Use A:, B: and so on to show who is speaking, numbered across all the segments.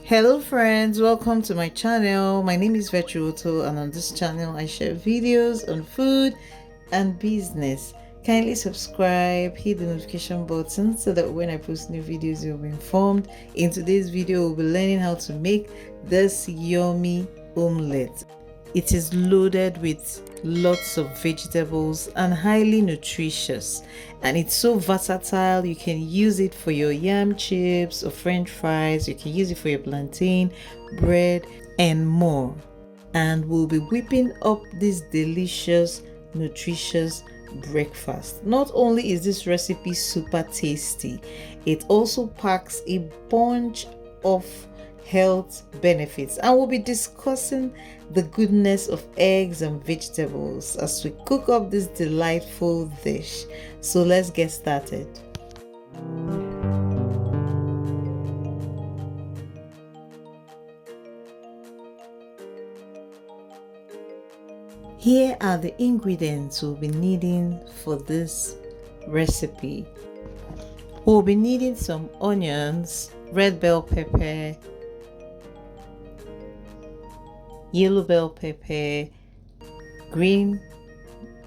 A: Hello friends, welcome to my channel. My name is Vlogtober, and on this channel I share videos on food and business. Kindly subscribe, hit the notification button so that when I post new videos you'll be informed. In today's video we'll be learning how to make this yummy omelette. It is loaded with lots of vegetables and highly nutritious, and it's so versatile. You can use it for your yam chips or french fries, you can use it for your plantain, bread and more. And we'll be whipping up this delicious, nutritious breakfast. Not only is this recipe super tasty, it also packs a bunch of health benefits, and we'll be discussing the goodness of eggs and vegetables as we cook up this delightful dish. So let's get started. Here are the ingredients we'll be needing for this recipe. We'll be needing some onions, red bell pepper, yellow bell pepper, green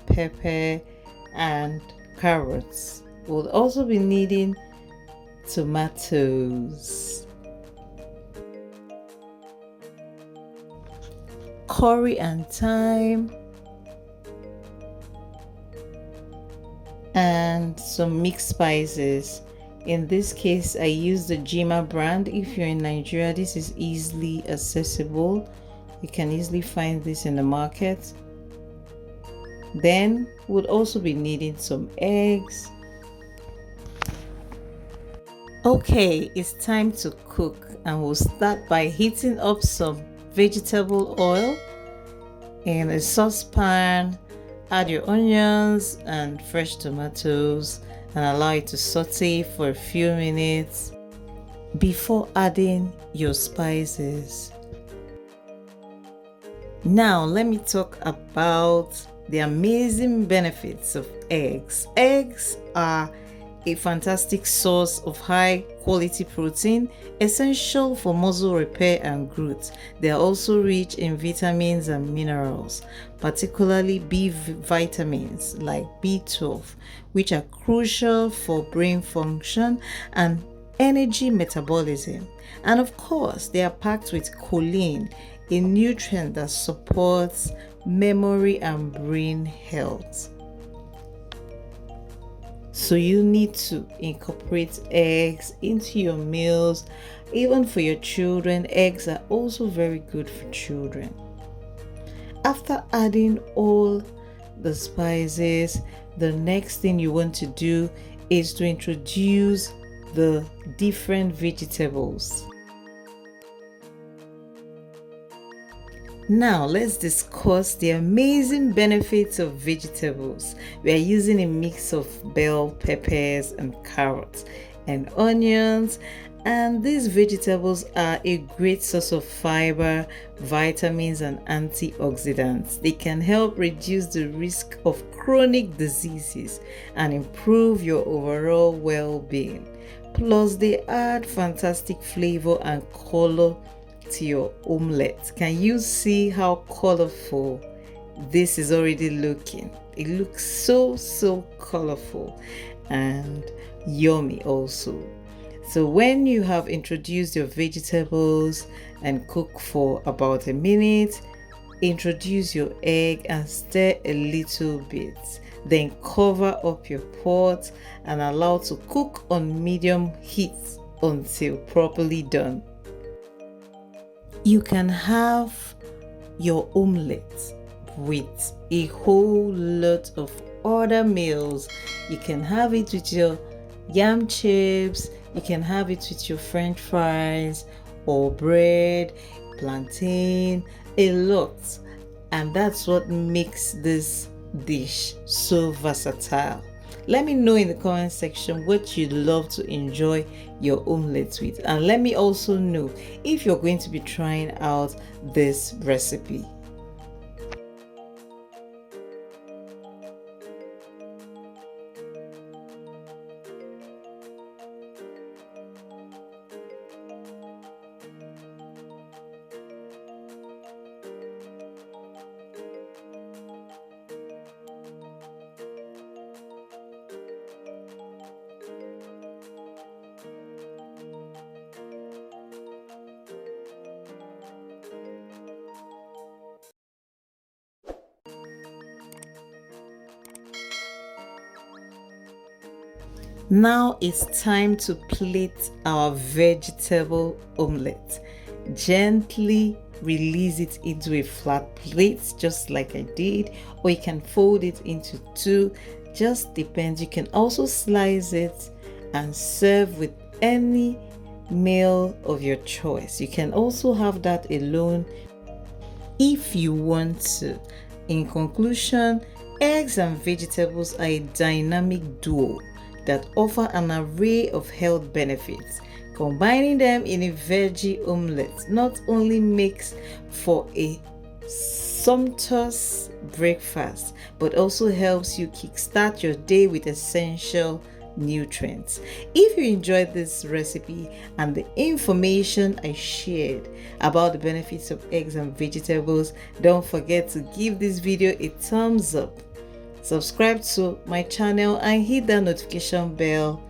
A: pepper and carrots. We'll also be needing tomatoes, curry and thyme, and some mixed spices. In this case I use the Jima brand. If you're in Nigeria, this is easily accessible. You can easily find this in the market. Then we'll also be needing some eggs. Okay, it's time to cook, and we'll start by heating up some vegetable oil in a saucepan. Add your onions and fresh tomatoes and allow it to saute for a few minutes before adding your spices. Now let me talk about the amazing benefits of eggs. Eggs are a fantastic source of high quality protein, essential for muscle repair and growth. They are also rich in vitamins and minerals, particularly B vitamins like B12, which are crucial for brain function and energy metabolism. And of course, they are packed with choline, a nutrient that supports memory and brain health. So you need to incorporate eggs into your meals. Even for your children, eggs are also very good for children. After adding all the spices, the next thing you want to do is to introduce the different vegetables. Now let's discuss the amazing benefits of vegetables. We are using a mix of bell peppers and carrots and onions, and these vegetables are a great source of fiber, vitamins and antioxidants. They can help reduce the risk of chronic diseases and improve your overall well-being. Plus they add fantastic flavor and color to your omelette. Can you see how colorful this is already looking? It looks so colorful and yummy also. So when you have introduced your vegetables and cook for about a minute, introduce your egg and stir a little bit. Then cover up your pot and allow to cook on medium heat until properly done. You can have your omelette with a whole lot of other meals. You can have it with your yam chips, you can have it with your french fries or bread, plantain, a lot. And that's what makes this dish so versatile. Let me know in the comment section what you'd love to enjoy your omelette with, and let me also know if you're going to be trying out this recipe. Now it's time to plate our vegetable omelette. Gently release it into a flat plate just like I did, or you can fold it into two, just depends. You can also slice it and serve with any meal of your choice. You can also have that alone if you want to. In conclusion, eggs and vegetables are a dynamic duo that offer an array of health benefits. Combining them in a veggie omelette not only makes for a sumptuous breakfast, but also helps you kickstart your day with essential nutrients. If you enjoyed this recipe and the information I shared about the benefits of eggs and vegetables, don't forget to give this video a thumbs up, subscribe to my channel and hit that notification bell.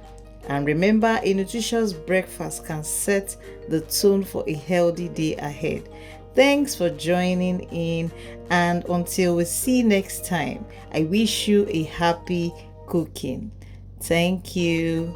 A: And remember, a nutritious breakfast can set the tone for a healthy day ahead. Thanks for joining in, and until we see next time, I wish you a happy cooking. Thank you.